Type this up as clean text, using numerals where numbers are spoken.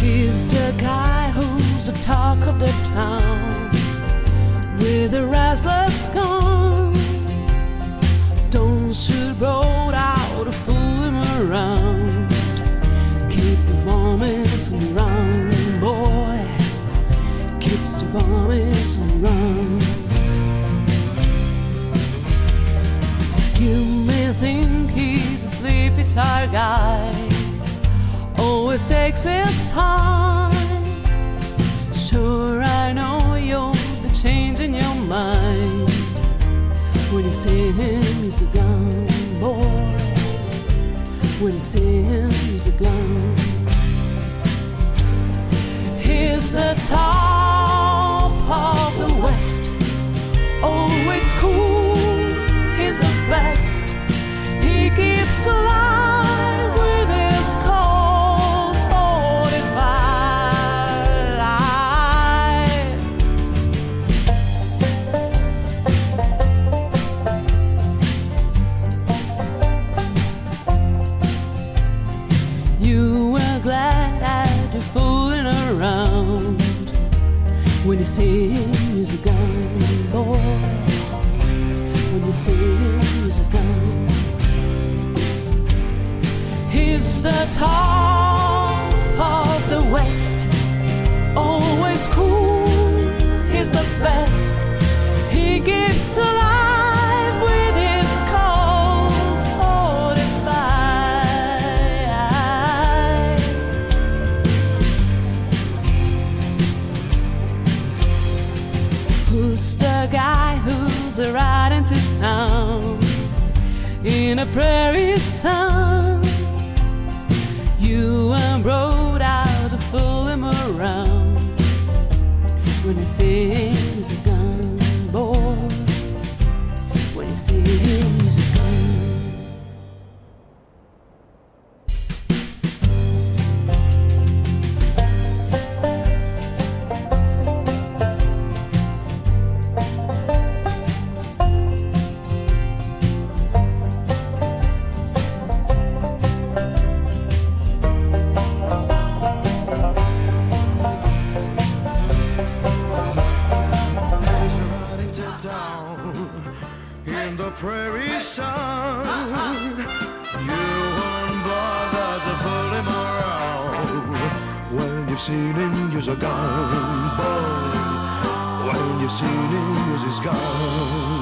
He's the guy who's the talk of the town, with a restless gun. Don't shoot road out to fool him around. Keep the vomits around, boy. Keeps the vomits around. You may think he's a sleepy, tired guy, always takes his time. Sure, I know you'll be changing your mind when you see him, he's a gun, boy. When you see him, he's a gun. He's the top of the West, always cool, he's the best. He keeps alive with his cold 45. You were glad that you're fooling around when you see him, he's a gun, boy. When you see him, he's a gun. He's the top of the West, always cool, he's the best. He keeps alive with his cold 45. Who's the guy who's riding to town in a prairie sun? You and rode out to fool him around when you see him, he's a gun, boy. When you see him, he's a gun. In the prairie sun, you won't bother to fool him around. When you've seen him, use a gun, boy. When you've seen him, use his gun.